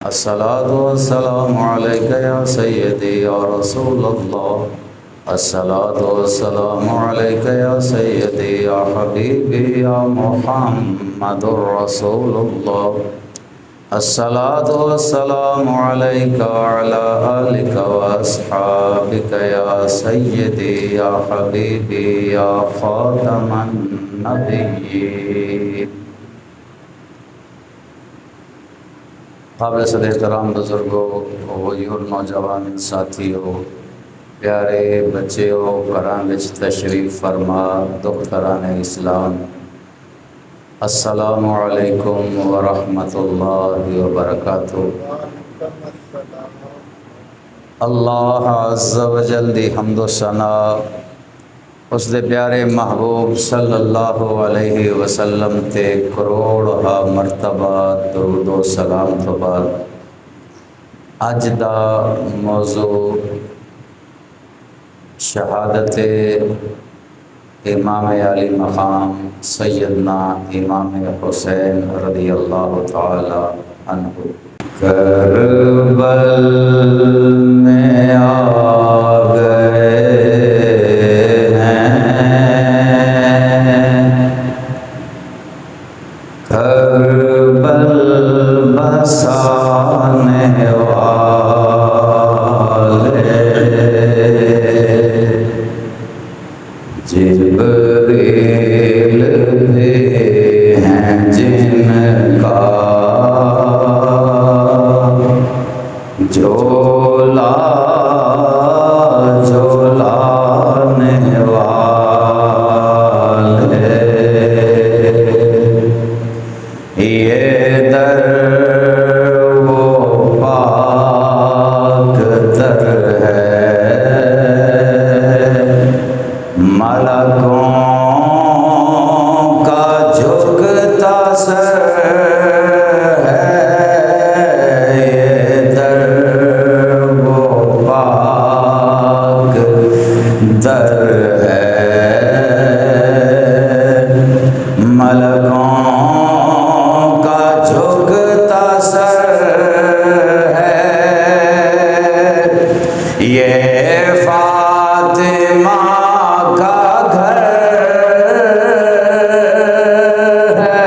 الصلاة والسلام عليك يا سيدي يا رسول الله. الصلاة والسلام عليك يا سيدي يا حبيبي يا محمد رسول الله. الصلاة والسلام عليك وعلى آلك وأصحابك يا سيدي يا حبيبي يا خاتم النبيين. قابل صد احترام بزرگوں اور نوجوان ساتھیوں، پیارے بچیوں، گھراں وچ تشریف فرما دختران اسلام، السلام علیکم ورحمۃ اللہ وبرکاتہ۔ اللہ عز و جل دی حمد و ثنا، اس دے پیارے محبوب صلی اللہ علیہ وسلم تے کروڑ مرتبہ درود و سلام تو بعد اج دا موضوع شہادت امام علی مقام سیدنا امام حسین رضی اللہ تعالی عنہ۔ کربل میں آ گئے کربل بسانے والے، جبریل بھی ہیں جن کا جھولا جھولانے والے، یہ در وہ پاک در ہے، ملکوں کا جھکتا سر ہے، یہ در وہ پاک در ہے، ملکوں یہ فاطمہ کا گھر ہے،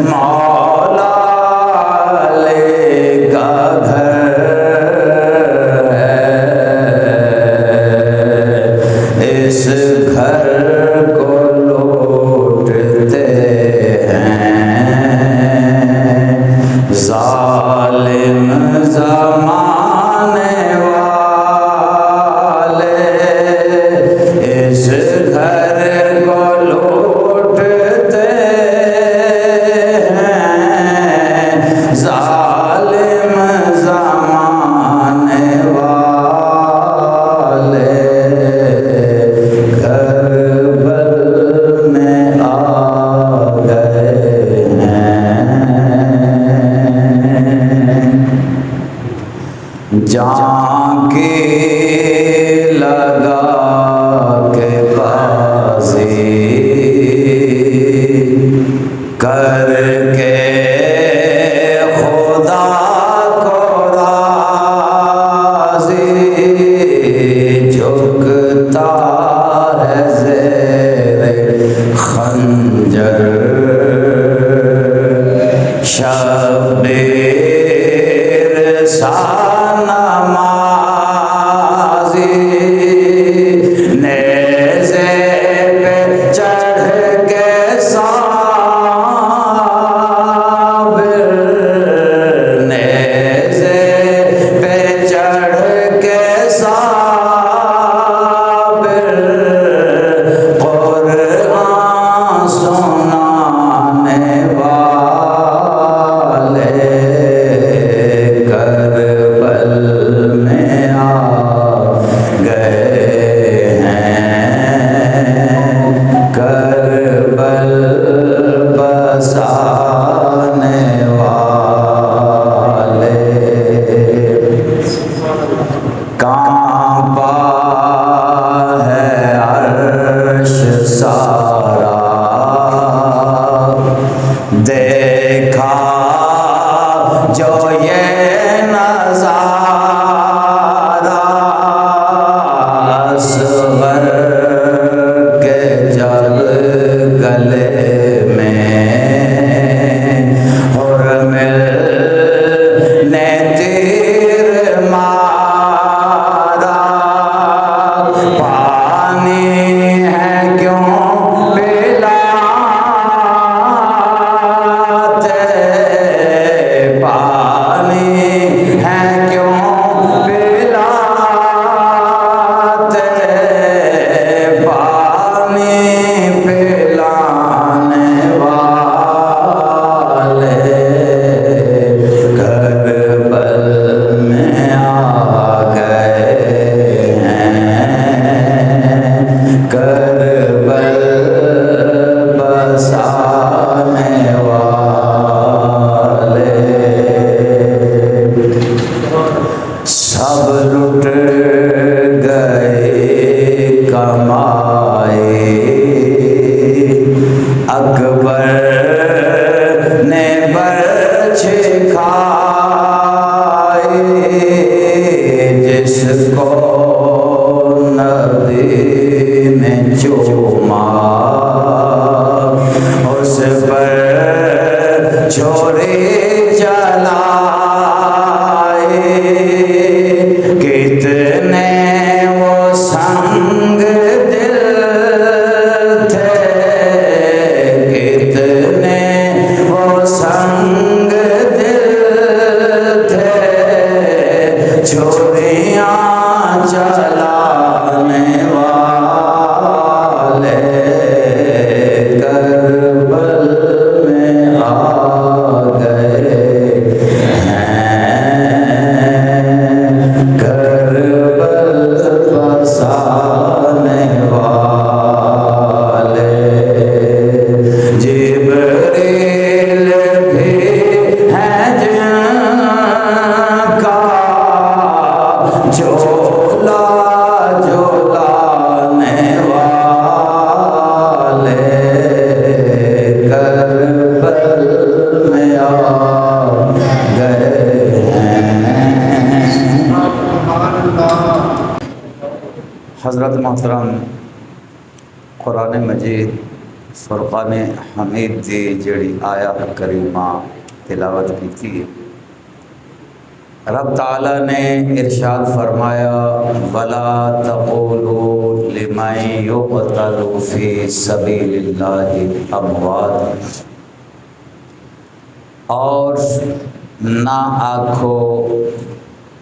مولا علی کا گھر ہے، اس گھر کو لوٹتے ہیں ظالم زمانے والے، اس گھر کو لوٹتے ہیں ظالم زمانے والے، کربل میں آ گئے جان کی لگا کے بازی کر کے خدا کو راضی، جھکتا ہے زیر خنجر شبیر سا نمازی، جو یہ نظارہ اصغر کے جب گلے میں حرمل نے تیر مارا، پانی ہے کیوں پلاتے، پانی ہے کیوں پلاتے، پانی پلانے والے کربل میں آ گئے ہیں، کربل بسانے والے سب لٹ گئے کمائے، اکبر نے برچھ کھائے، جس کو نبی نے چوما اس پر چھری چلائے، کتنے وہ سنگ دل تھے، کتنے وہ سنگ دل تھے، چھریاں چلانے والے کربل میں آ گئے ہیں، کربل بسانے والے، جبریل بھی ہیں جن کا جھولا جھولانے والے کربل میں آ گئے ہیں۔ حضرت محترم قرآن مجید فرقان حمید دی جڑی آیا کریمہ تلاوت کی تھی، رب تعالیٰ نے ارشاد فرمایا وَلَا تَقُولُوا لِمَن يُقْتَلُ فِي سَبِيلِ اللَّهِ أَمْوَاتٌ، اور نہ آکھو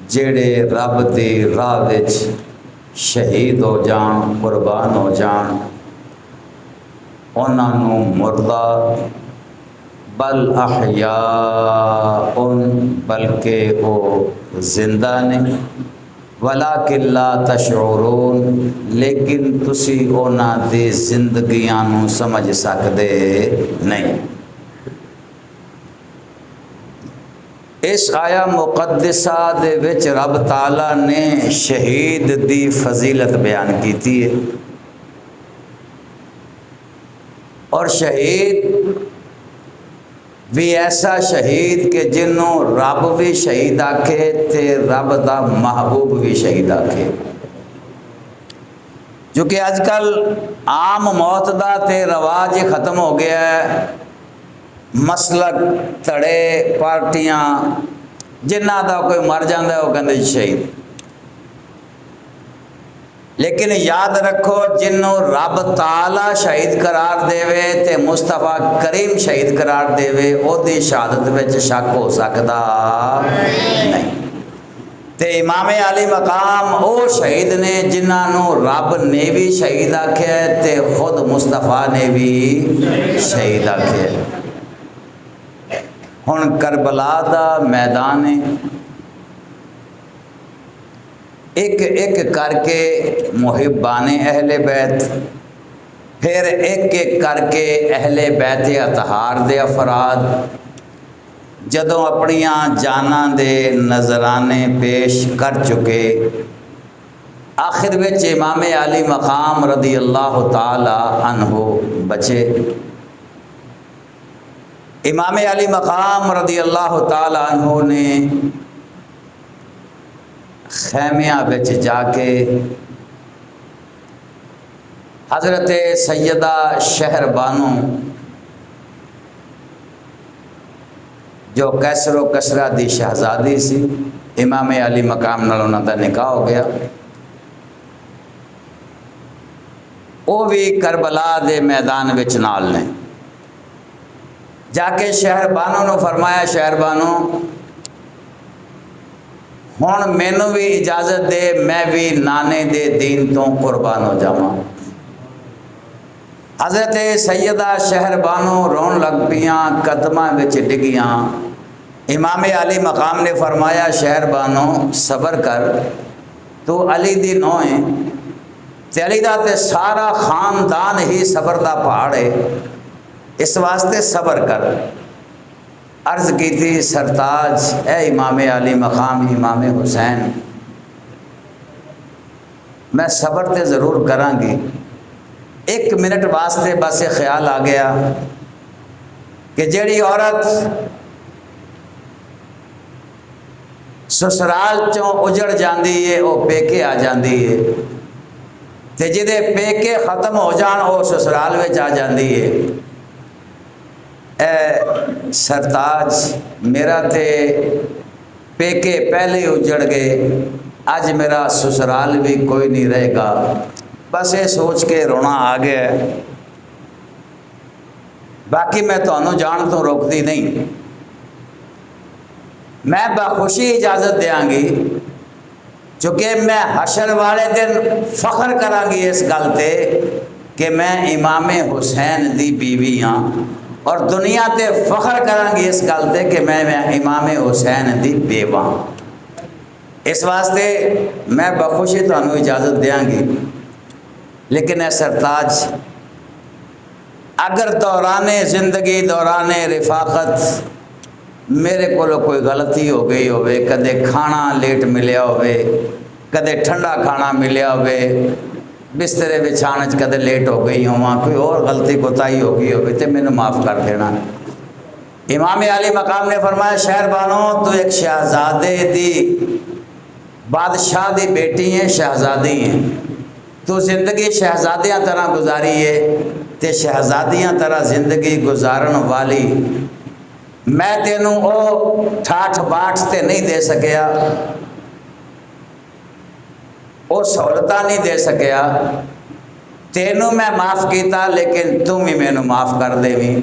جڑے رب دی راہ وچ شہید ہو جان، قربان ہو جان، انہاں نوں مردہ، بل احیاء، بلکہ وہ زندہ نے، ولیکن لا تشعرون، لیکن تسی انہاں دی زندگیاں نوں سمجھ سکدے نہیں۔ اس آیا مقدسہ دے وچ رب تعالیٰ نے شہید دی فضیلت بیان کیتی ہے، اور شہید بھی ایسا شہید کہ جنوں رب بھی شہید آکھے تے رب دا محبوب بھی شہید آکھے، جو کہ آج کل عام موت دا تے رواج ختم ہو گیا ہے، مسلک تڑے پارٹیاں جنہ دا کوئی مر جاندہ ہے وہ کہندے شہید، لیکن یاد رکھو جنوں رب تعالی شہید قرار دے وے تے مصطفیٰ کریم شہید قرار دے وے او دی شہادت وچ شک ہو سکدا نہیں۔ تے امام علی مقام او شہید نے جنہاں نوں رب نے بھی شہید آکھیا ہے تے خود مصطفیٰ نے بھی شہید آکھیا ہے۔ ہن کربلا دا میدان ہے، ایک ایک کر کے محبان اہل بیت، پھر ایک ایک کر کے اہل بیت اطہار دے افراد جدوں اپنیاں جاناں دے نذرانے پیش کر چکے، آخر وچ امام علی مقام رضی اللہ تعالی عنہ بچے۔ امام علی مقام رضی اللہ تعالی عنہ نے خیمیاں بچ جا کے حضرت سیدہ شہر بانو جو کیسر و کسرا دی شہزادی سی، امام علی مقام نال انہاں دا نکاح ہو گیا۔ وہ بھی کربلا دے میدان وچ نال نے جا کے شہر بانو نو فرمایا، شہر بانو ہن مینوں بھی اجازت دے، میں بھی نانے دے دین تو قربان ہو جاواں۔ حضرت سیدہ شہر بانو رون لگ پیاں، قدماں وچ ڈگیاں۔ امام علی مقام نے فرمایا، شہر بانو صبر کر، تو علی دی نو ہے تے علی دا تے سارا خاندان ہی صبر دا پہاڑ ہے، اس واسطے صبر کر۔ عرض کی تھی، سرتاج اے امام علی مقام امام حسین، میں صبر تے ضرور کراں گی۔ ایک منٹ واسطے بس یہ خیال آ گیا کہ جیڑی عورت سسرال چوں اجڑ جاندی ہے وہ پیکے آ جاندی ہے، تے جدے پیکے ختم ہو جان وہ سسرال وچ آ جاندی ہے۔ اے سرتاج، میرا تے پیکے پہلے ہی اجڑ گئے، اج میرا سسرال بھی کوئی نہیں رہے گا۔ بس یہ سوچ کے رونا آ گیا ہے، باقی میں تمہیں جان تو روکتی نہیں، میں بخوشی اجازت دیاں گی، چونکہ میں حشر والے دن فخر کراں گی اس گل تے کہ میں امام حسین دی بیوی ہاں، اور دنیا تے فخر کراں گی اس گل تے کہ میں امام حسین دی بیوہ۔ اس واسطے میں بخوشی تمہیں اجازت دیاں گی، لیکن اے سرتاج، اگر دوران زندگی دوران رفاقت میرے کو کوئی غلطی ہو گئی ہوئے، کدے کھانا لیٹ ملیا ہوئے، کدے ٹھنڈا کھانا ملیا ہوئے، بسترے بچھانے کدے لیٹ ہو گئی ہوا، کوئی اور غلطی کوتاہی ہو گئی ہوئے تو مینوں معاف کر دینا۔ امام علی مقام نے فرمایا، شہر بانو تو ایک شہزادے دی بادشاہ دی بیٹی ہیں، شہزادی ہیں، تو زندگی شہزادیاں طرح گزاری ہے تے شہزادیاں طرح زندگی گزارن والی میں تینوں او ٹھاٹھ باٹھ تے نہیں دے سکیا، او سہولتاں نہیں دے سکیا، تینوں میں معاف کیتا لیکن تم ہی مینوں معاف کر دے وی۔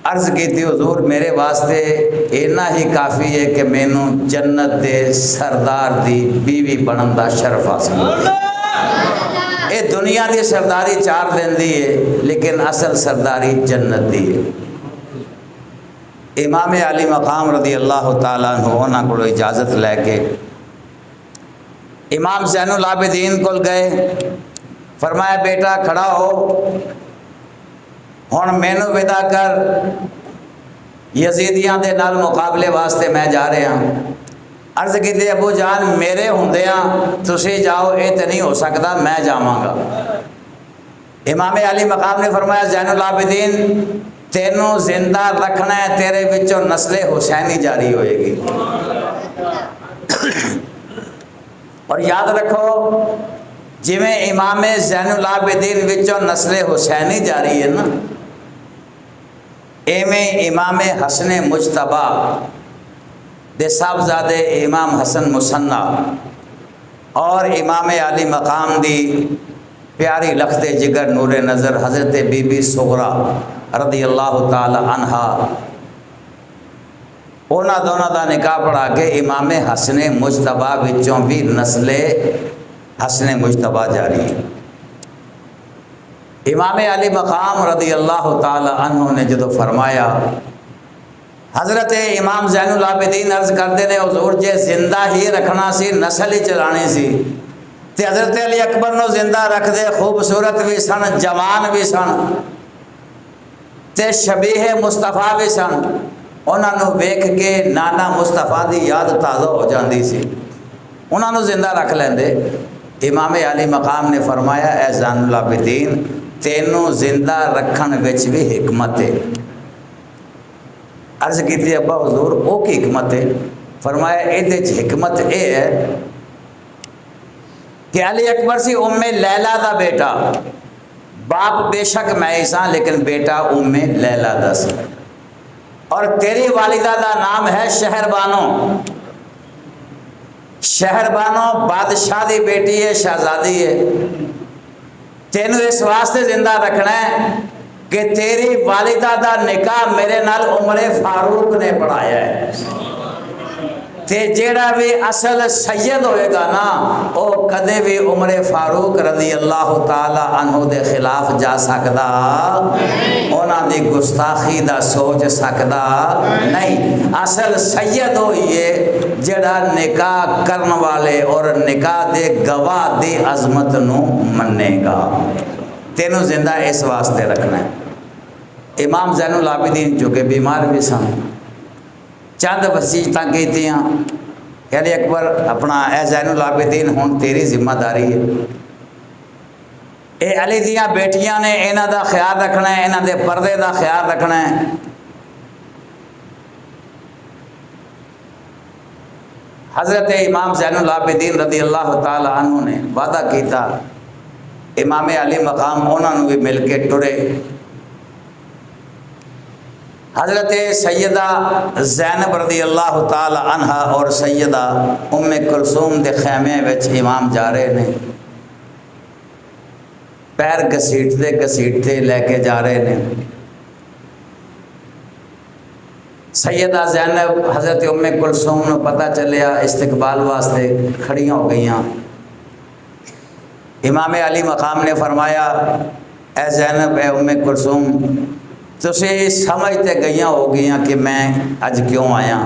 عرض کی تھی، حضور میرے واسطے اینا ہی کافی ہے کہ مینوں جنت دے سردار دی بیوی بنن دا شرف حاصل ہو۔ اے دنیا دی سرداری 4 دن دی ہے، لیکن اصل سرداری جنت دی ہے۔ امام علی مقام رضی اللہ تعالیٰ عنہ انہاں کو اجازت لے کے امام زین العابدین کو گئے، فرمایا بیٹا کھڑا ہو، ہن مینوں ودا کر، یزیدیاں دے نال مقابلے واسطے میں جا رہا ہوں۔ عرض کی تھی، ابو جان میرے ہوندیاں تسی جاؤ، اے تے نہیں ہو سکتا، میں جاواں گا۔ امام علی مقام نے فرمایا، زین العابدین تینوں زندہ رکھنا ہے، تیرے وچوں نسل حسینی جاری ہوئے گی۔ اور یاد رکھو، جی میں امام زین العابدین وچوں نسل حسینی جاری ہے نا، ایویں امام حسن مجتبی دے صاحبزادے امام حسن مثنی اور امام علی مقام دی پیاری لخت جگر نور نظر حضرت بی بی صغرا رضی اللہ تعالی عنہا، اونا دونوں دا نکاح پڑھا کے امام حسن مجتبی وچوں بھی نسل حسن مجتبی جاری ہے۔ امام علی مقام رضی اللہ تعالی عنہ نے جدو فرمایا، حضرت امام زین العابدین عرض کرتے ہیں، حضور جے زندہ ہی رکھنا سی، نسل ہی چلانی سی، تے حضرت علی اکبر نو زندہ رکھ دے، خوبصورت بھی سن، جوان بھی سن، تے شبیہ مصطفیٰ بھی سن، انہاں نو ویکھ کے نانا مصطفیٰ دی یاد تازہ ہو جاندی سی، انہاں نو زندہ رکھ لیندے۔ امام علی مقام نے فرمایا، اے زین العابدین تینوں زندہ رکھن وچ بھی حکمت ہے، عرض کی ابا حضور او کی حکمت ہے؟ فرمایا یہ حکمت یہ ہے کہ علی اکبر سی ام لیلا دا بیٹا، باپ بے شک میں سا لیکن بیٹا ام لیلا دا سی، اور تیری والدہ دا نام ہے شہر بانو۔ شہر بانو بادشاہ دی بیٹی ہے، شہزادی ہے۔ تینوں اس واسطے زندہ رکھنا ہے کہ تیری والدہ دا نکاح میرے نال عمر فاروق نے پڑھایا ہے، تے جیڑا بھی اصل سید ہوئے گا نا او کدے بھی عمر فاروق رضی اللہ تعالی عنہ دے خلاف جا سکدا انہاں دی گستاخی دا سوچ سکدا نہیں۔ اصل سید ہوئیے جیڑا نکاح کرن والے اور نکاح دے گواہ دی عظمت نو مننے گا۔ تینوں زندہ اس واسطے رکھنا ہے۔ امام زین العابدین جو کہ بیمار بھی سن، چند وصیتاں کیتیاں کہ علی اکبر اپنا اے زین العابدین ہون تیری ذمہ داری ہے، اے علی دیاں بیٹیاں نے انہاں دا خیال رکھنا ہے، انہاں دے پردے دا خیال رکھنا ہے۔ حضرت امام زین العابدین رضی اللہ تعالی عنہ نے وعدہ کیتا، امام علی مقام انہاں نو بھی مل کے ٹرے۔ حضرت سیدہ زینب رضی اللہ تعالی عنہ اور سیدہ ام کلثوم دے خیمے وچ امام جا رہے نے، پیر گھسیٹتے لے کے جا رہے نے۔ سیدہ زینب حضرت ام کلثوم نو پتہ چلیا، استقبال واسطے کھڑیاں ہو گئیاں۔ امام علی مقام نے فرمایا اے زینب اے ام کلثوم تسی سمجھتے گئیاں ہو گئیاں کہ میں اج کیوں آیا۔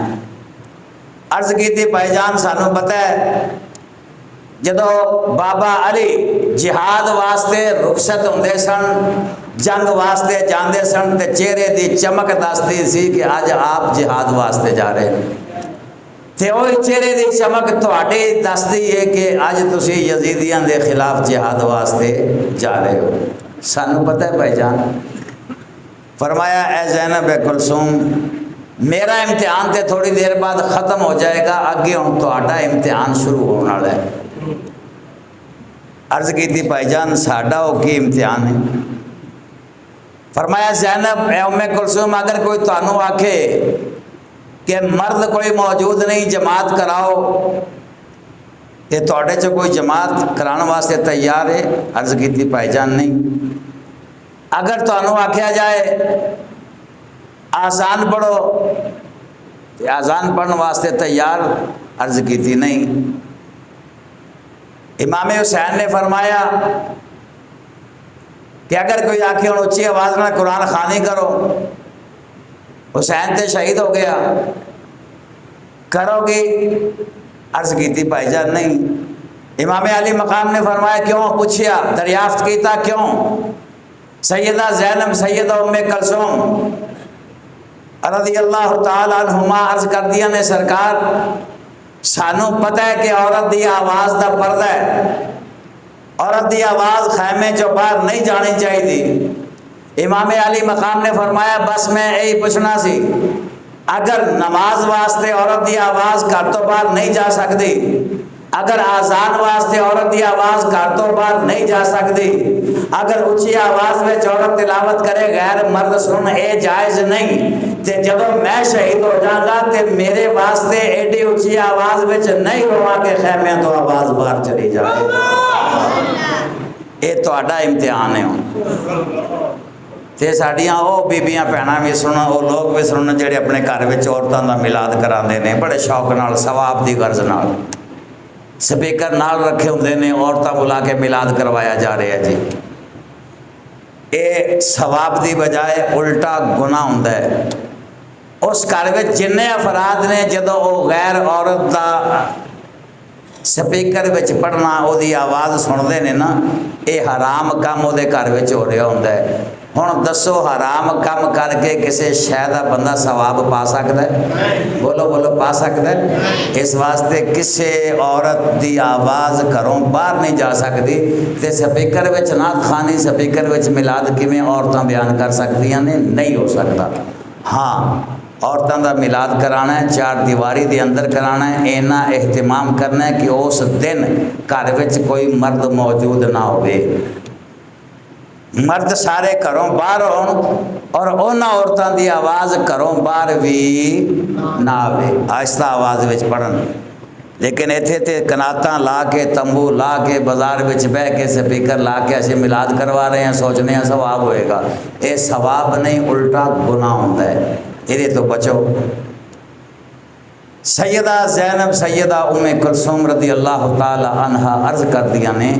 عرض کی تھی بھائی جان سانو پتہ ہے جدو بابا علی جہاد واسطے رخصت ہوندے سن، جنگ واسطے جاندے سن تے چہرے دی چمک دستی سی کہ اج آپ جہاد واسطے جا رہے ہیں، تے وہی چہرے دی چمک تہاڈی دستی ہے کہ اج تسی یزیدیاں دے خلاف جہاد واسطے جا رہے ہو۔ سانو پتہ ہے بھائی جان۔ فرمایا اے زینب اے کلثوم میرا امتحان تے تھوڑی دیر بعد ختم ہو جائے گا، اگے ہوں تہاڈا امتحان شروع ہونے والا ہے۔ عرض کی تھی بھائی جان ساڈا وہ کی امتحان ہے؟ فرمایا زینب اے ام کلثوم اگر کوئی تانوں آکھے کہ مرد کوئی موجود نہیں جماعت کراؤ تے تہاڈے چ کوئی جماعت کران واسطے تیار ہے؟ عرض کی تھی بھائی جان نہیں۔ اگر تانوں آکھیا جائے آزان پڑھو تے آزان پڑھن واسطے تیار؟ عرض کی تھی نہیں۔ امام حسین نے فرمایا کہ اگر کوئی آکھے ہوں اچھی آواز میں قرآن خوانی کرو، حسین تے شہید ہو گیا، کرو گی؟ عرض کی تھی بھائی جان نہیں۔ امام علی مقام نے فرمایا کیوں؟ پوچھیا، دریافت کیتا کیوں؟ سیدہ زینب سیدہ ام کلثوم رضی اللہ تعالی عنہما عرض کر دیا نے سرکار سانو پتہ ہے کہ عورت دی آواز دا پردہ ہے، عورت دی آواز خیمے چو باہر نہیں جانی چاہیے۔ امام علی مقام نے فرمایا بس میں یہی پوچھنا سی، اگر نماز واسطے عورت دی آواز گھر تو باہر نہیں جا سکتی، اگر آزان واسطے عورت دی آواز گھر تو باہر نہیں جا سکتی، اگر اچھی آواز میں عورت تلاوت کرے غیر مرد سن اے جائز نہیں، تے جب میں شہید ہو جاؤں گا تے میرے واسطے ایڈی اچھی آواز میں نہیں ہوا کہ خیمے تو آواز باہر چلی جائے۔ اے تو اڈا امتحان ہے تے ساڈیاں او بیبیاں بھੈਣਾਂ بھی سنن، او لوگ بھی سنن جڑے اپنے گھر وچ عورتاں دا میلاد کراندے نے بڑے شوق نال ثواب دی غرض نال، سپیکر نال رکھے ہوندے نے، عورتاں بلا کے میلاد کروایا جا رہا ہے جی۔ اے ثواب دی بجائے الٹا گناہ ہوندا ہے۔ اس گھر وچ جنے افراد نے جدوں او غیر عورت دا سپیکر وچ پڑھنا او دی آواز سنتے ہیں نا، اے حرام کام او دے گھر وچ ہو رہا ہوندا ہے۔ ہن دسو حرام کام کر کے کسی شے دا بندہ ثواب پا سکدا ہے؟ بولو بولو پا سکدا ہے؟ اس واسطے کسی عورت دی آواز گھروں باہر نہیں جا سکتی تے سپیکر وچ نعت خوانی سپیکر وچ میلاد کیویں عورتاں بیان کر سکدیاں نے؟ نہیں ہو سکتا۔ ہاں عورتوں کا میلاد کرانا ہے، چار دیواری دے اندر کرانا ہے، اینا اہتمام کرنا ہے کہ اس دن گھر وچ کوئی مرد موجود نہ ہوئے، مرد سارے گھروں باہر ہون اور انہاں عورتوں دی آواز گھروں باہر بھی نہ آوے، آہستہ آواز وچ پڑھن۔ لیکن ایتھے تے کناتاں لا کے، تمبو لا کے، بازار وچ بہ کے، سپیکر لا کے اسے میلاد کروا رہے ہیں، سوچنے ہیں ثواب ہوئے گا، اے ثواب نہیں، الٹا گناہ ہوتا ہے، یہ تو بچو۔ سیدہ زینب سیدہ ام کلثوم رضی اللہ تعالی عنہ عرض کر دیا نے،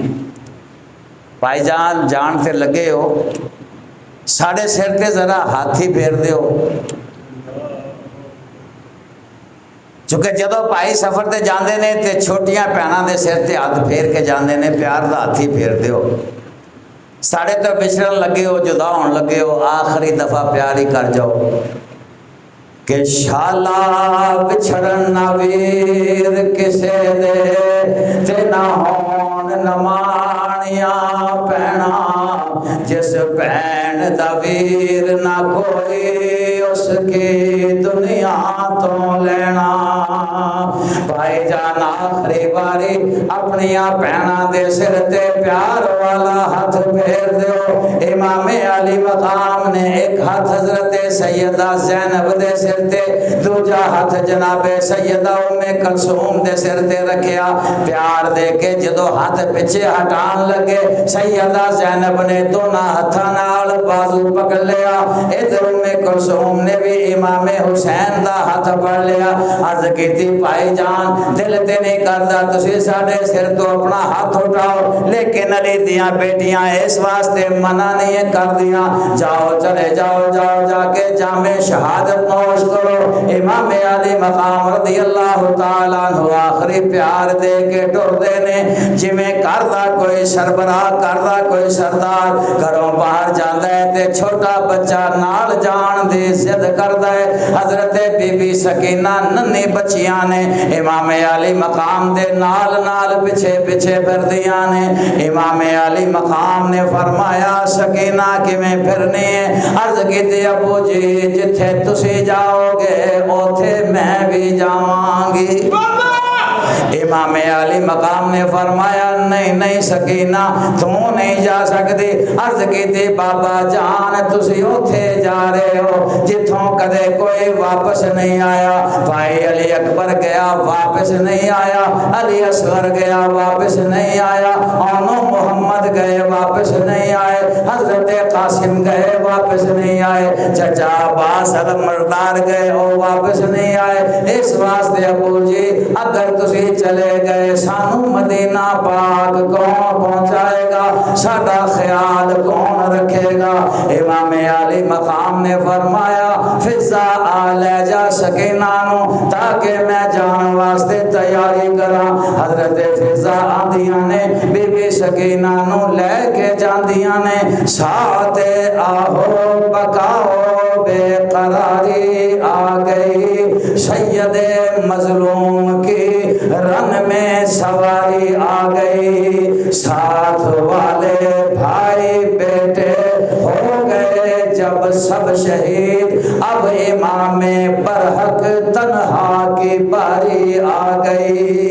بھائی جان جان تے لگے ہو، ساڑھے سر تے ذرا ہاتھی پھیر دیو، چونکہ جدو بھائی سفر تے جاندے نے تے چھوٹیاں بھیناں دے سر تے ہاتھ پھیر کے جاندے نے، پیار دا ہاتھی پھیر دیو، ساڑھے تو بچھڑن لگے ہو، جدا ہون لگے ہو، آخری دفعہ پیار ہی کر جاؤ کہ شالا بچھڑن نہ ویر کسے دے تے نہ ہون نمانیاں بھینا، جس بھین دا ویر نہ کوئی اس کی دنیا تو لینا۔ بھائی جان آخری باری اپنی بھیناں دے سر تے پیار والا ہاتھ پھیر دیو۔ امام علی مقام نے ایک ہاتھ حضرت سیدہ زینب دے سر تے، دوجا ہاتھ جناب سیدہ ام کلثوم دے سر تے رکھیا، پیار دے کے جدو ہاتھ پیچھے ہٹان لگے، سیدہ زینب نے دونوں ہاتھاں نال بازو پکڑ لیا، ادھر ام کلثوم نے بھی امام حسین دا ہاتھ پڑ لیا، عرض کیتی بھائی جان دل تے نہیں کردا تسی ساڈے سر تو اپنا ہاتھ اٹھاؤ، لیکن علی دیاں بیٹیاں اس واسطے منع نہیں کر دیاں، جاؤ چلے جاؤ، جاؤ جا کے جامع شہادت نوش کرو۔ امام علی مقام رضی اللہ تعالیٰ عنہ آخری پیار دے کے ٹر دے نے، جی میں کردہ کوئی سربراہ، کردہ کوئی سردار گھروں باہر جاندہ ہے تے چھوٹا بچہ نال جان دی ضد کردہ ہے، حضرت بی بی سکینہ ننی بچیاں نے امام علی مقام دے نال نال پچھے پچھے پھر دیاں نے۔ امام علی مقام نے فرمایا سکینہ کی میں پھرنی ہے، عرض کی تے ابو جی جتھے تسی جاؤ گے اوتھے میں بھی جاواں گی۔ امام علی مقام نے فرمایا نہیں نہیں سکینہ تو نہیں جا سکتی، عرض کی تھی بابا جان تسی اوتھے جا رہے ہو جتھوں کدے کوئی واپس نہیں آیا، بھائی علی اکبر گیا واپس نہیں آیا، علی اصغر گیا واپس نہیں آیا، اونو محمد گئے واپس نہیں آئے، حضرت قاسم گئے واپس نہیں آئے، چچا عباس مردار گئے اور واپس نہیں آئے، اس واسطے ابو جی اگر تسی چلے گئے سانو مدینہ پاک کون پہنچائے گا، ساڈا خیال کون رکھے گا؟ امام علی مقام نے فرمایا فضا آ لے جا سکینہ نو تاکہ میں جان واسطے تیاری کراں، حضرت فضا آندیاں نے بی بی سکینہ نو لے کے جاندیاں نے، ساتھ آہو بکاؤ بے قراری آ گئی، سید مظلوم کی رن میں سواری آ گئی، ساتھ والے بھائی بیٹے ہو گئے جب سب شہید، اب امام برحق تنہا کی باری آ گئی۔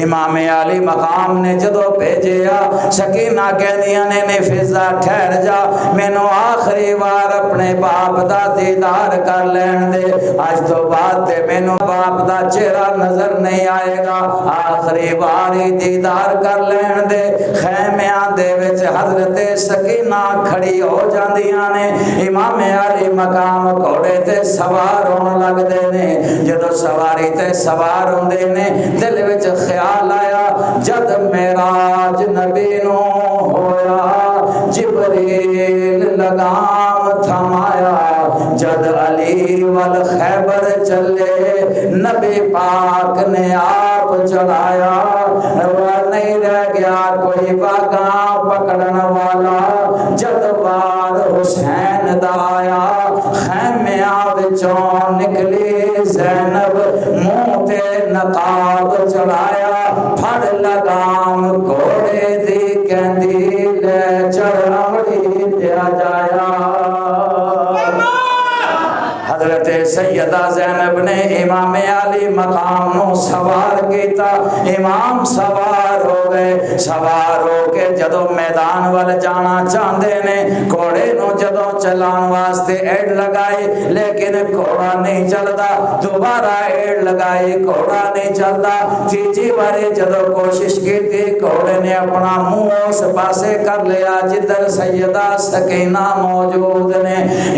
امام علی مقام نے جدو بھیجیا، سکینہ کہنیاں نے فضا ٹھہر جا، میں نو آخری بار اپنے باپ دا دیدار کر لین دے، آج تو بعد تے میں نو باپ دا چہرہ نظر نہیں آئے گا، آخری باری دیدار کر لین دے۔ خیمیاں دے وچ حضرت سکینہ کھڑی ہو جاندیاں نے، امام علی مقام گھوڑے تے سوار ہون لگ دے نے، جدو سواری تے سوار ہوندے نے دل وچ خیال آیا جد معراج نبی نو ہویا، جبریل لگام تھمایا، جد علی والخیبر چلے نبی پاک نے آپ چڑھایا، نہیں رہ گیا کوئی واگاں پکڑن والا، جد وار حسین دا آیا، خیمیاں وچوں نکلی زینب منہ تے نقاب چڑھایا، پھڑ لگام گھوڑے دی کہندی لے چڑھ امڑی دیا جایا۔ سیدہ زینب نے امام علی مقام نو سوار کیتا، امام سوار ہو گئے، سوار ہو کے جدو میدان وال جانا چاہتے نے، گھوڑے نو جدو چلان واسطے ایڈ لگائی لیکن گھوڑا نہیں چلتا، دوبارہ ایڈ لگائی گھوڑا نہیں چلتا، تیجی باری جدو کوشش کی تھی گھوڑے نے اپنا منہ اس پاسے کر لیا جدھر سیدہ سکینہ موجود نے۔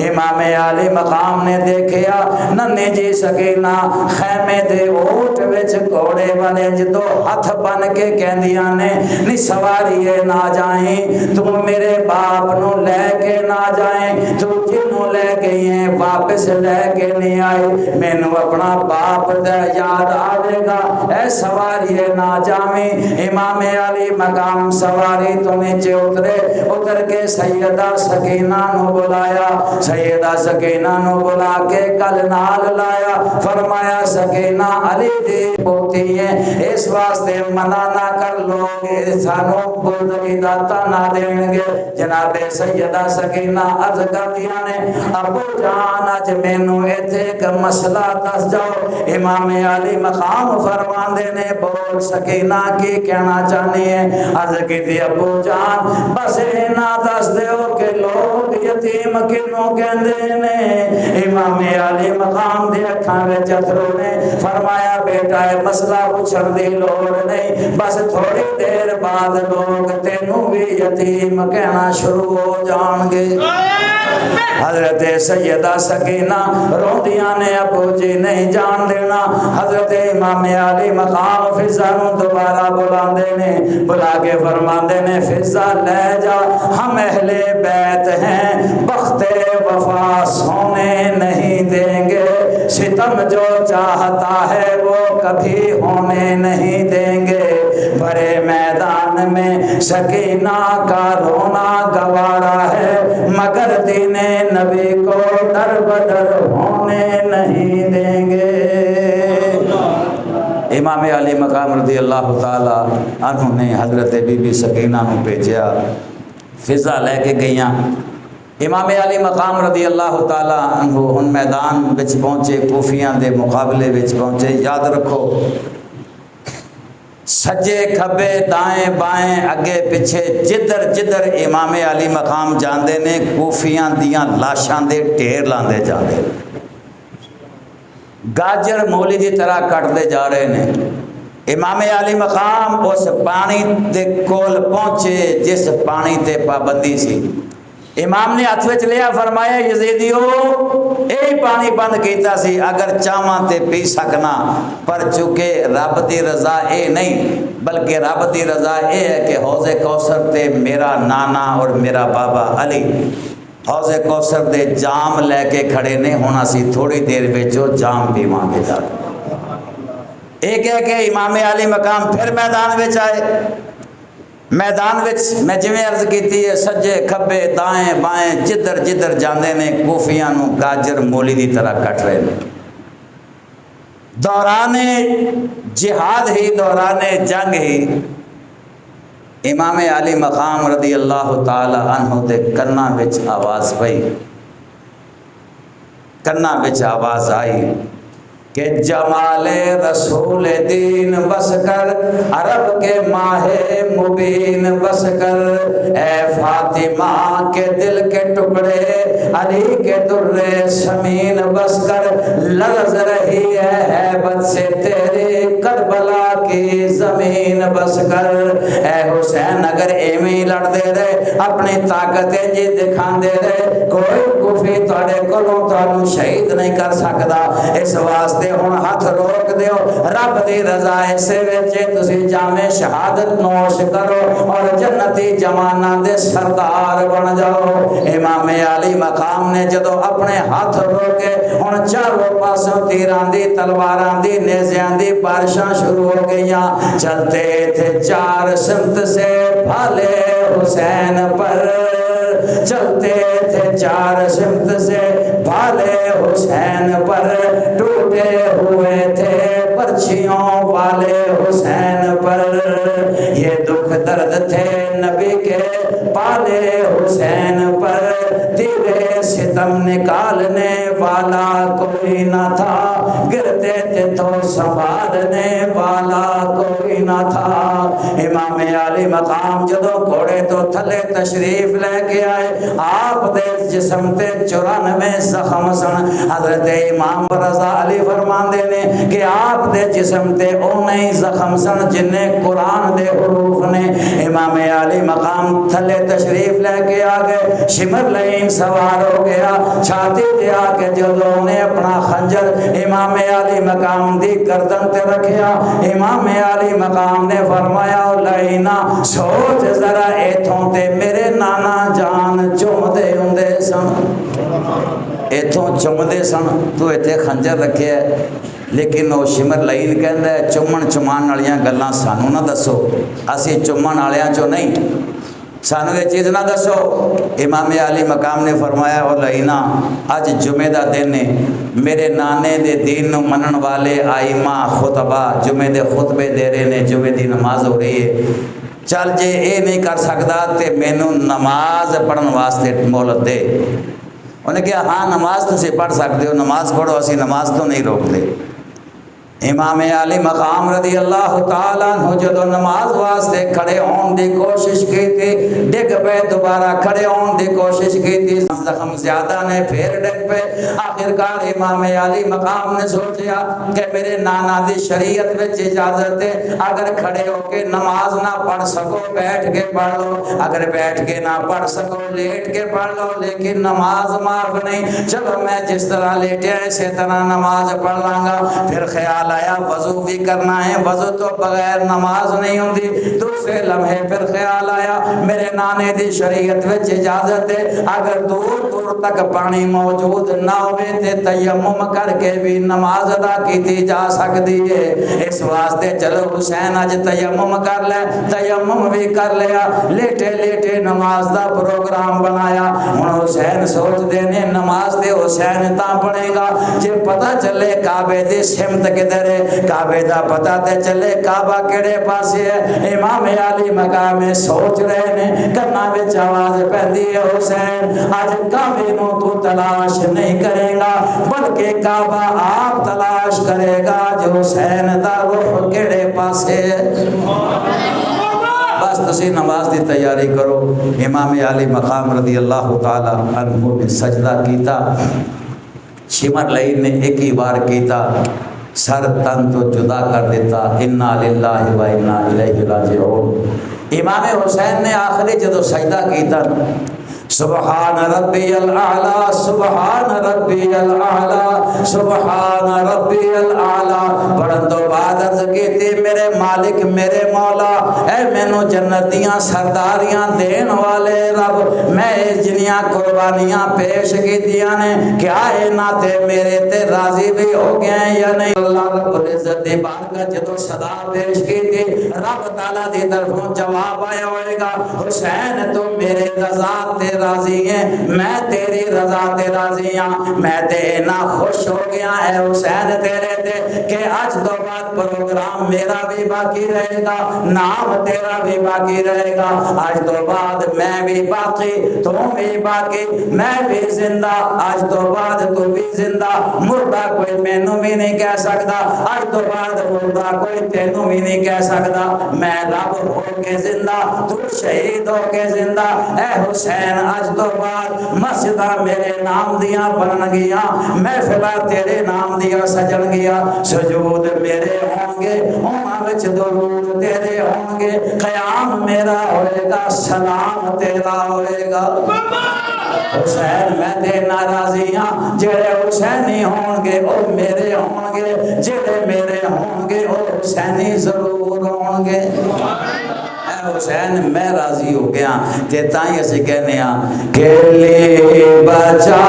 امام علی مقام نے دیکھیا ننھی جی سکینہ خیمے دے اوٹ وچ گھوڑے والے جدو ہاتھ بن کے کہندیاں نے نی سواریے نہ جائیں، تو میرے باپ نو لے کے نہ جائیں، تو جنوں لے گئی ہیں واپس لے کے نہیں آئی، میں نو اپنا باپ دا یاد آئے گا، اے سواریے نہ جائیں۔ امام علی مقام سواری تو نیچے اترے، اتر کے سیدہ سکینہ نو بلایا، سیدہ سکینہ نو بلا کے کل نال لایا، فرمایا سکینہ علی دی پوتی ہے، اس واسطے منع نہ کر لوگ سانو بزرگی داتا نہ دیں گے۔ جناب سیدہ سکینہ عرض کردیاں نے ابو جان اج مینوں ایتھے ایک مسئلہ دس جاؤ۔ امام علی مقام فرماندے نے بول سکینہ کی کہنا چاہنی ہے؟ عرض کی ابو جان بس اینا دس دیو کہ لوگ یتیم کنوں کہندے نے۔ امام علی مقام دے اکھاں وچ اتھرو نے فرمایا بیٹا اے مسئلہ پوچھن دی لوڑ نہیں، بس تھوڑی دیر بعد لوگ تینوں بھی یتیم کہنا شروع ہو جان گے۔ حضرت سیدہ سکینہ روندیاں نے ابو جی نہیں جان دینا۔ حضرت امام علی مقام فضا نو دوبارہ بلاندے نے، بلا کے فرماندے نے فضا لے جا، ہم اہل بیت ہیں، بخت وفا سونے نہیں دیں گے، ستم جو چاہتا ہے وہ کبھی ہونے نہیں دیں گے۔ بڑے میدان میں سکینہ کا رونا گوارا ہے، مگر دین نبی کو در بدر ہونے نہیں دیں گے۔ امام علی مقام رضی اللہ تعالی عنہ نے حضرت بی بی سکینہ نو بھیجیا، فضا لے کے گئیاں۔ امام علی مقام رضی اللہ تعالی عنہ ان میدان وچ پہنچے، کوفیاں دے مقابلے وچ پہنچے۔ یاد رکھو سجے کھبے دائیں بائیں اگے پیچھے جدھر جدھر امام علی مقام جاندے نے کوفیاں دیاں لاشاں دے ڈھیر لاندے جاندے، گاجر مولی دی طرح کٹتے جا رہے ہیں۔ امام علی مقام اس پانی دے کول پہنچے جس پانی تے پابندی سی، امام نے ہاتھ وچ لیا، فرمایا یزیدیو اے پانی بند کیتا سی، اگر چاہواں تے پی سکنا، پر چونکہ رب دی رضا اے نہیں بلکہ رب دی رضا اے ہے کہ حوض کوثر تے میرا نانا اور میرا بابا علی حوض کوثر دے جام لے کے کھڑے نے ہونا سی، تھوڑی دیر وچ جام بھی مانگے جا۔ ایک ہے کہ امام علی مقام پھر میدان وچ آئے، میدان وچ میں جویں عرض کیتی ہے سجے کھبے دائیں بائیں جدھر جدھر جاندے نے کوفیاں نو گاجر مولی دی طرح کٹ رہے ہیں۔ دوران جہاد ہی دوران جنگ ہی امام علی مقام رضی اللہ تعالی عنہ دے کنا وچ آواز پئی، کنا وچ آواز آئی کہ جمال رسول دین بس کر، عرب کے ماہ مبین بس کر، اے فاطمہ کے دل کے ٹکڑے علی کے در سمین بس کر، لرز رہی ہے ہیبت سے تیری کربلا کی زمین بس کر۔ اے حسین اگر ایویں لڑتے رہے اپنی طاقتیں جی دکھاندے رہے، کوئی کوفی تھوڑے کولوں تانوں شہید نہیں کر سکدا، اس واسطے ہن ہاتھ روک دیو، رب دی رضا اسے وچ تسی جام شہادت نوش کرو اور جنتی جواناں دے سردار بن جاؤ۔ امام علی مقام نے جدو اپنے ہاتھ روکے، ہن چاروں پاسوں تیراں دی تلواراں دی نیزیاں دی بارشاں شروع ہو گئیاں، چلتے تھے چار سمت سے بھالے حسین پر، چلتے تھے چار سمت سے بھالے حسین پر، ٹوٹے ہوئے تھے پرچیوں والے حسین پر، یہ دکھ درد تھے نبی کے پالے حسین پر، تیرے ستم نکالنے والا کوئی نہ تھا، گرتے تھے تو سنبھالنے والا کوئی نہ تھا۔ امام عالی مقام جدو گھوڑے تو تھلے تشریف لے کے آئے، آپ دے جسم تے 94 زخم سن۔ حضرت امام رضا علی فرماندے نے کہ آپ دے جسم تے اونے زخم سن جنہیں قرآن دے حروف نے۔ امام عالی مقام تھلے تشریف لے کے آگئے، شمر لین سوار ہو گیا، چھاتی تے آ کے جدو نے اپنا خنجر امام عالی مقام دی گردن تے رکھیا، امام عالی مقام نے فرمایا لینا سوچ ذرا ایتھوں تے میرے نانا جان چومدے ہوندے سن، ایتھوں چومدے سن تو ایتھے خنجر رکھے ہے۔ لیکن وہ شمر لائن کہندا ہے چومن چمان والیاں گلاں سانو نہ دسو، اسی چومن والیاں چوں نہیں، سانو یہ چیز نہ دسو۔ امام عالی مقام نے فرمایا او لائنا اج جمعے دا دن ہے، میرے نانے دے دین نو منن والے آئمہ خطبہ جمعے دے خطبے دے رہے نے، جمعے دی نماز ہو رہی ہے، چل جے اے نہیں کر سکتا تے مینوں نماز پڑھن واسطے مہلت دے۔ انہوں نے کہا ہاں نماز تو سے پڑھ سکتے ہو، نماز پڑھو، اسی نماز تو نہیں روکتے۔ امام عالی مقام رضی اللہ تعالیٰ عنہ جدو نماز واسطے کھڑے ہون دی کوشش کی تھی، ڈگ پہ دوبارہ کھڑے ہون دی کوشش کی تھی، زخم زیادہ نے پھر ڈگ پہ۔ آخرکار امام عالی مقام نے سوچیا کہ میرے نانا دی شریعت وچ اجازت ہے، اگر کھڑے ہو کے نماز نہ پڑھ سکو بیٹھ کے پڑھ لو، اگر بیٹھ کے نہ پڑھ سکو لیٹ کے پڑھ لو، لیکن نماز معاف نہیں۔ چلو میں جس طرح لیٹیا اسی طرح نماز پڑھ لاں گا۔ پھر خیال آیا وضو بھی کرنا ہے، وضو تو بغیر نماز نہیں ہوندی۔ دوسرے لمحے پھر خیال آیا میرے نانے دی شریعت وچ اجازت ہے، اگر دور دور تک پانی موجود نہ ہوئے تے تیمم کر کے بھی نماز ادا کیتی جا سکتی ہے۔ اس واسطے چلو حسین اج تیمم کر لے، تیمم بھی کر لیا، لیٹے لیٹے نماز دا پروگرام بنایا۔ ہن حسین سوچ دے نے نماز تے حسین تاں پڑھے گا جے پتہ چلے کعبے دی سمت کدھر، کعبے دا پتہ تے چلے کعبہ کیڑے پاسے ہے۔ امام عالی مقام میں سوچ رہے نے، کنا وچ آواز پیندی ہے حسین اج کعبے نو تو تلاش نہیں کرے گا بلکہ کعبہ آپ تلاش کرے گا جو حسین دا رخ کیڑے پاسے ہے۔ بس تسی نماز دی تیاری کرو۔ امام عالی مقام رضی اللہ تعالی عنہ نے سجدہ کیتا، شمر لئی نے ایک ہی بار کیتا، سر تن تو جدا کر دیتا، انا للہ و انا الیہ راجعون۔ امام حسین نے آخری جدو سجدہ کیتا سبحان ربی الاعلی سبحان ربی الاعلی سبحان ربی الاعلی پڑھن تو بعد عرض کیتی میرے مالک میرے مولا اے مینو جنتیاں سرداریاں دین والے رب، میں جنیاں قربانیاں پیش کیتیاں نے کیا اے نہ تے میرے تے راضی بھی ہو گئے ہیں یا نہیں؟ اللہ رب العزت دی بارگاہ جدو صدا پیش کیتی رب تعالیٰ دی طرفوں جواب آیا ہوئے گا حسین تو میرے رضا تے راضی ہیں، میں تیری رضا تے راضی ہاں، میں تینا خوش ہو گیا ہے حسین تیرے تے کہ آج تو بعد پروگرام میرا بھی باقی رہے گا، نام تیرا بھی باقی رہے گا، آج تو بعد میں بھی باقی تو بھی باقی، میں بھی زندہ آج تو بعد تو بھی زندہ، مردہ کوئی مینوں بھی نہیں کہہ سکتا، آج تو بعد مردہ کوئی تینوں بھی نہیں کہہ سکتا، میں رب ہو کے زندہ تو شہید ہو کے زندہ، اے حسین آج تو بعد مسجدہ میرے نام دیا بن گیا، محفلہ تیرے نام دیا سجن گیا، سجود میرے ہوں گے اونا وچ درود تیرے ہوں گے، قیام میرا ہوئے گا سلام تیرا ہوئے گا۔ حسین میں تے ناراضی ہاں جڑے حسینی ہون گے او میرے ہون گے، جڑے میرے ہون گے او حسینی ضرور ہون گے۔ حسین میں راضی ہو گیا تے تائیں اسے کہنے ہاں کہ لے بچا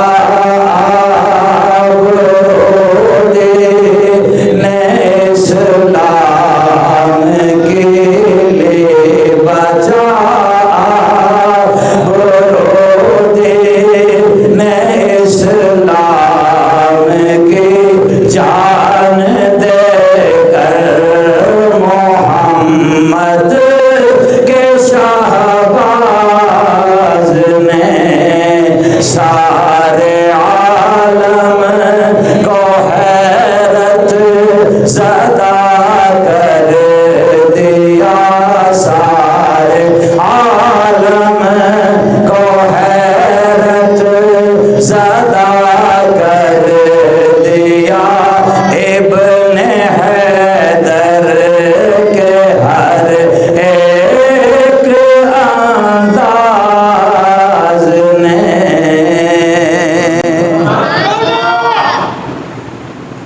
اسلام کے لے بچا اسلام کی جان دے کر محمد شہباز نے سارے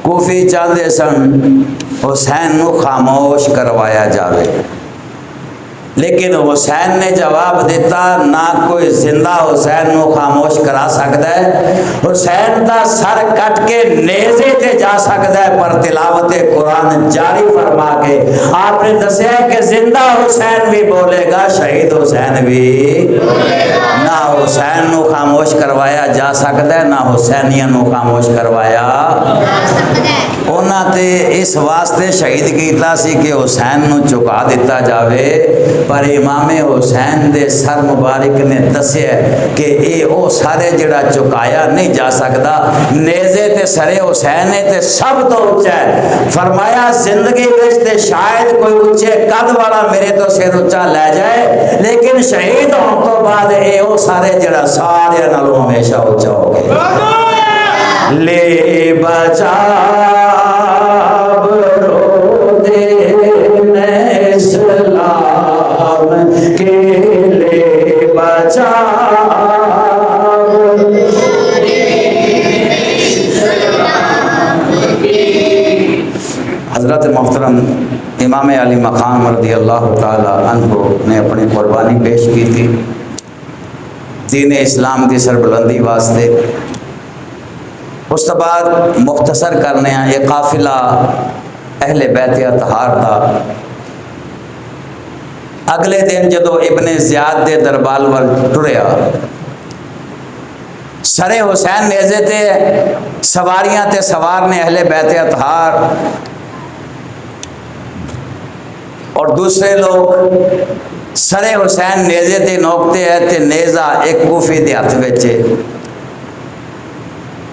کوفی چاہتے سن حسین نو خاموش کروایا جاوے، لیکن حسین نے جواب دیتا نہ کوئی زندہ حسین نو خاموش کرا سکتا ہے، حسین دا سر کٹ کے نیزے تے جا سکتا ہے، پر تلاوت قرآن جاری فرما کے آپ نے دسیا ہے کہ زندہ حسین بھی بولے گا، شہید حسین بھی نہ حسین نو خاموش کروایا جا سکتا ہے، نہ حسینیاں نو خاموش کروایا انہاں تے اس واسطے شہید کیتا سی کہ حسین نو چکا دیتا جاوے، پر امام حسین دے سر مبارک نے دسیا کہ اے او سارے جڑا چکایا نہیں جا سکتا، نیزے تے سرے حسین تے سب تو اونچا ہے، فرمایا زندگی وچ تے شاید کوئی اونچے قد والا میرے تو سر اونچا لے جائے، لیکن شہید ہون تو بعد اے او سارے جڑا سارے نالوں ہمیشہ اونچا ہو گئے۔ لے بچا حضرت محترم امام علی مقام رضی اللہ تعالی عنہ نے اپنی قربانی پیش کی تھی دین اسلام کی سربلندی واسطے۔ اس کے بعد مختصر کرنے ہیں یہ قافلہ اہل بیت اطہار دا اگلے دن جدو ابن زیاد دے دربار وال ٹریا، سرے حسین نیزے تے سواریاں تے سوار نے اہل بیت اطہار اور دوسرے لوگ سرے حسین نیزے تے نوکتے ہیں تے نیزہ ایک کوفی دے ہاتھ وچے۔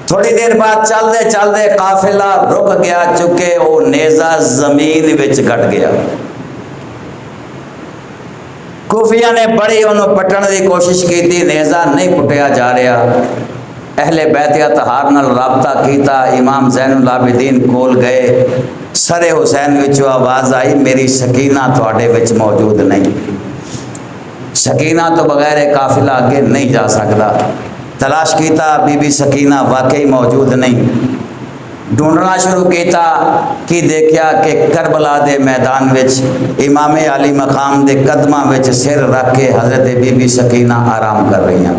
تھوڑی دیر بعد چلدے چلدے قافلہ رک گیا، چکے وہ نیزہ زمین وچ گٹ گیا۔ کوفیہ نے بڑی انہوں پٹن دی کوشش کی تھی، نیزہ نہیں پٹیا جا رہا۔ اہل بیت اطہار نال رابطہ کیتا، امام زین العابدین کول گئے، سر حسین وچوں آواز آئی میری سکینہ تواڈے وچ موجود نہیں، سکینہ تو بغیر قافلہ آگے نہیں جا سکتا۔ تلاش کیتا، بی بی سکینہ واقعی موجود نہیں، ڈھونڈنا شروع کیتا کی دیکھیا کہ کربلا دے میدان وچ امام علی مقام دے قدمہ وچ سر رکھ کے حضرت بی بی سکینہ آرام کر رہی ہیں۔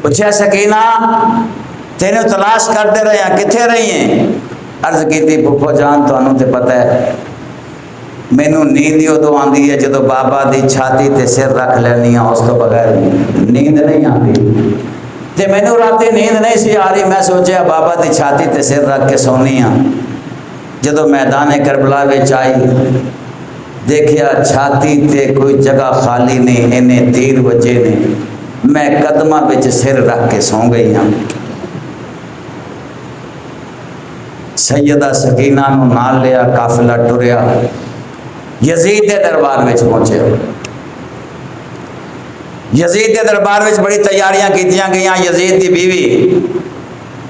پوچھا سکینہ تینوں تلاش کرتے رہے ہیں، کتھے رہی ہیں؟ عرض کیتی پھپھو جان تانوں تے پتہ ہے مینوں نیند ادو آندی ہے جدو بابا دی چھاتی تے سر رکھ لینی ہاں، اس تو بغیر نیند نہیں آتی، تے مینوں راتی نیند نہیں سی آ رہی، میں سوچیا بابا دی چھاتی تے سر رکھ کے سونی ہاں۔ جدو میدان کربلا وچ آئی دیکھیا چھاتی تے کوئی جگہ خالی نہیں، انہیں تیر وجے نے، میں قدمہ وچ سر رکھ کے سو گئی ہاں۔ سیدہ سکینہ نو نال لیا، قافلہ ٹریا، یزید کے دربار میں پہنچے۔ یزید کے دربار میں بڑی تیاریاں کیتیاں گئیاں، یزید دی بیوی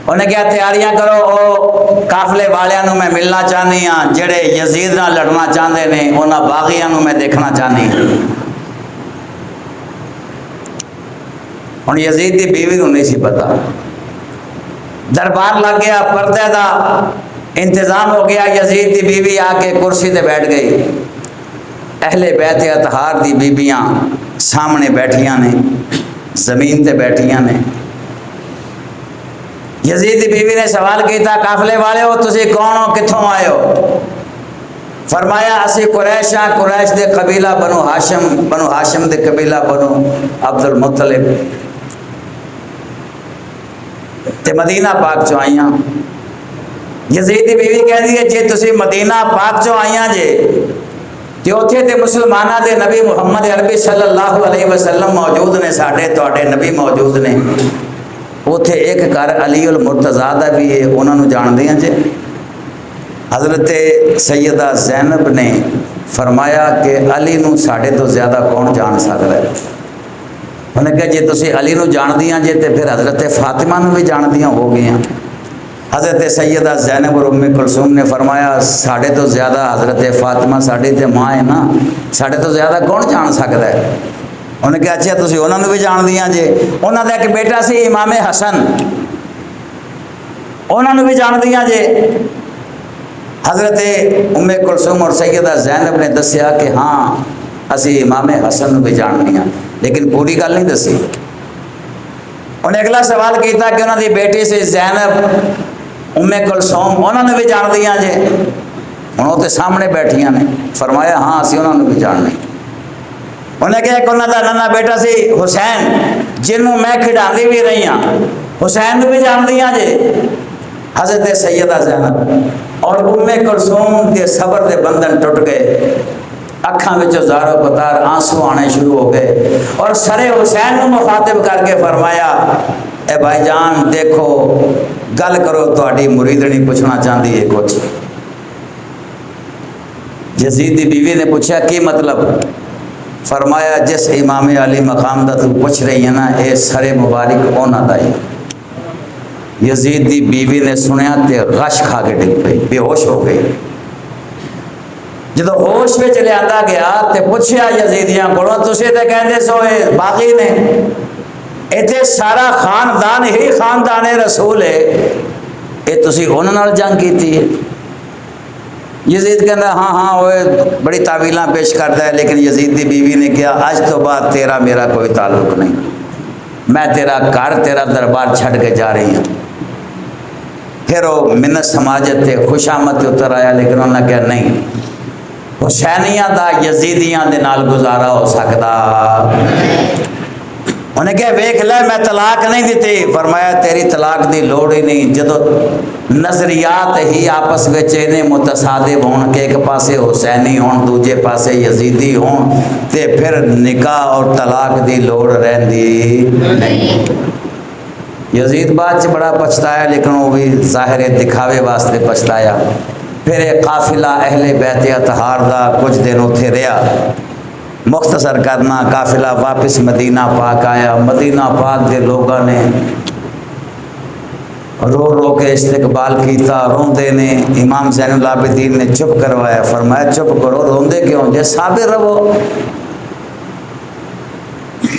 انہیں کیا تیاریاں کرو، او قافلے والیاں نو میں ملنا چاہنی ہاں، جڑے یزید نہ لڑنا چاہتے نے انہاں باغیاں نو میں دیکھنا چاہنی ہوں۔ ہن یزید دی بیوی نو نہیں سی پتا، دربار لگ گیا، پردے دا انتظام ہو گیا، یزید دی بیوی آ کے کرسی تے بیٹھ گئی، اہل بیت اطہار دی بیبیاں سامنے بیٹھیاں نے، زمین تے بیٹھیاں نے۔ یزید دی بیوی نے سوال کیتا قافلے والے ہو تسی کون ہو، کتھوں آئے ہو؟ فرمایا اسی قریش ہاں، قریش دے قبیلہ بنو ہاشم دے قبیلہ بنو عبد المطلب تے مدینہ پاک چو آئیاں۔ یزید دی بیوی کہہ دی ہے جے تسی مدینہ پاک چو آئیاں جے تے اوتھے تے مسلمانہ دے نبی محمد عربی صلی اللہ علیہ وسلم موجود نے، ساڈے تواڈے نبی موجود نے، اوتھے ایک گھر علی المرتضیٰ دا بھی ہے، انہاں نو جان دیاں جے؟ حضرت سیدہ زینب نے فرمایا کہ علی نو ساڈے تو زیادہ کون جان سکتا ہے؟ انہیں کہا جے تسی علی نو جان دیاں جے تے پھر حضرت فاطمہ نو بھی جان دیاں ہو گئیاں۔ حضرت سیدہ زینب اور ام کلثوم نے فرمایا ساڑھے تو زیادہ حضرت فاطمہ ساڑھے تے ماں ہے نا، ساڑھے تو زیادہ کون جان سکتا ہے؟ انہوں نے کہا اچھا تسی انہوں نے بھی جان دیاں جے؟ انہوں نے ایک بیٹا سی امام حسن، انہوں نے بھی جان دیاں جے حضرت ام کلثوم اور سیدہ زینب نے دسیا کہ ہاں اسی امام حسن بھی جاننی ہاں، لیکن پوری گل نہیں دسی۔ انہیں اگلا سوال کیتا کہ انہوں دی بیٹی سے زینب ام کلثوم انہوں نے بھی جان دیاں جے، انہوں تے سامنے بیٹھیاں نے، فرمایا ہاں اسی انہوں نے بھی جاننی۔ انہیں کہا کہ انہوں دا ننا بیٹا سی حسین جنہوں میں کھڑاندی بھی رہی ہاں، حسین بھی جان دیاں جے۔ حضرت سیدہ زینب اور ام کلثوم کے صبر دے بندھن ٹوٹ گئے، اکھاں وچوں زارو قطار آنسو آنے شروع ہو گئے، اور سرے حسین کو مخاطب کر کے فرمایا اے بھائی جان دیکھو گل کرو، تہاڈی مریدنی پوچھنا چاہتی ہے کچھ۔ یزید دی بیوی نے پوچھا کی مطلب؟ فرمایا جس امام علی مقام دا تو پوچھ رہی ہے نا اے سر مبارک اونا دا ہی۔ یزید دی بیوی نے سنیا تے غش کھا کے ڈگ پئی، بے ہوش ہو گئی۔ جدو ہوش میں چلے آتا گیا تے پوچھیا یزیدیاں کولوں تسی تے کہندے سو اے باغی نے، ایتھے سارا خاندان ہی خاندان رسول ہے، اے تسی انہاں نال جنگ کیتی ہے؟ یزید کہندا ہاں ہاں وہ بڑی تعویلاں پیش کرتا ہے، لیکن یزید دی بیوی نے کہا آج تو بعد تیرا میرا کوئی تعلق نہیں، میں تیرا گھر تیرا دربار چھڑ کے جا رہی ہوں۔ پھر وہ منت سماجت تے خوش آمد اتر آیا، لیکن انہوں نے کہا نہیں حسینیاں دا یزیدیاں دے نال گزارا ہو سکتا۔ انہیں کہا ویکھ لے میں طلاق نہیں دیتی، فرمایا تیری طلاق دی لوڑ ہی نہیں، جدو نظریات ہی آپس وچ انہیں متصادم ہون کہ ایک پاسے حسینی ہون دوجے پاسے یزیدی ہون تے پھر نکاح اور طلاق دی لوڑ رہندی نہیں۔ یزید بعد بڑا پچھتایا، لیکن وہ بھی ظاہر دکھاوے واسطے پچھتایا۔ پھر ایک قافلہ اہل بیت اطہار دا کچھ دن اتھے رہا۔ مختصر کرنا قافلہ واپس مدینہ پاک آیا، مدینہ پاک دے لوگوں نے رو رو کے استقبال کیتا، روندے نے امام زین العابدین نے چپ کروایا، فرمایا چپ کرو، روندے کیوں جے صابر رہو۔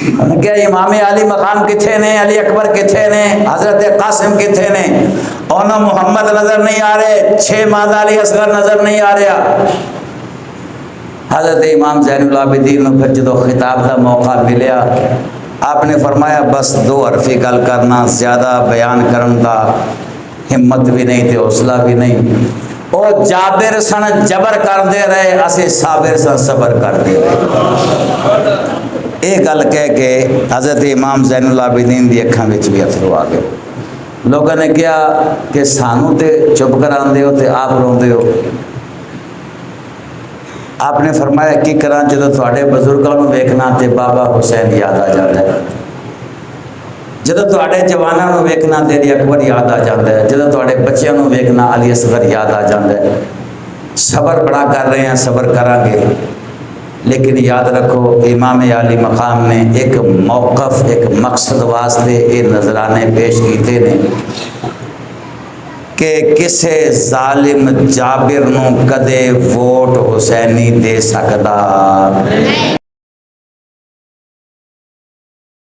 انہوں نے کہا امام علی مقام کتھے نے، علی اکبر کتھے نے، حضرت قاسم کتھے نے؟ انہوں محمد نظر نہیں آ رہے، 6 ماہ علی اصغر نظر نہیں آ رہا۔ حضرت امام زین العابدین نے پھر جدو خطاب دا موقع ملیا آپ نے فرمایا بس 2 حرفی گل کرنا، زیادہ بیان کرن دا ہمت بھی نہیں تے حوصلہ بھی نہیں۔ او جابر سن جبر کر دے رہے، اسے صابر سن صبر کر دے رہے۔ یہ گل کہہ کے حضرت امام زین العابدین دی اکھاں وچ بھی اتھرو آ گئے۔ لوگوں نے کہا کہ سانو تے چپ کراندے ہو تے آپ روندے ہو۔ آپ نے فرمایا کی کراں جدو تھوڑے بزرگوں کو ویکھنا تے بابا حسین یاد آ جاتا ہے، جدو تھوڑے جوانوں کو ویکھنا تے علی اکبر یاد آ جاتا ہے، جدو تھوڑے بچیاں کو ویکھنا علی اصغر یاد آ جاتا ہے۔ صبر بڑا کر رہے ہیں، صبر کریں گے، لیکن یاد رکھو امام علی مقام نے ایک موقف ایک مقصد واسطے یہ نظرانے پیش کیتے نے کہ کسے ظالم جابر نو کدے ووٹ حسینی دے سکدا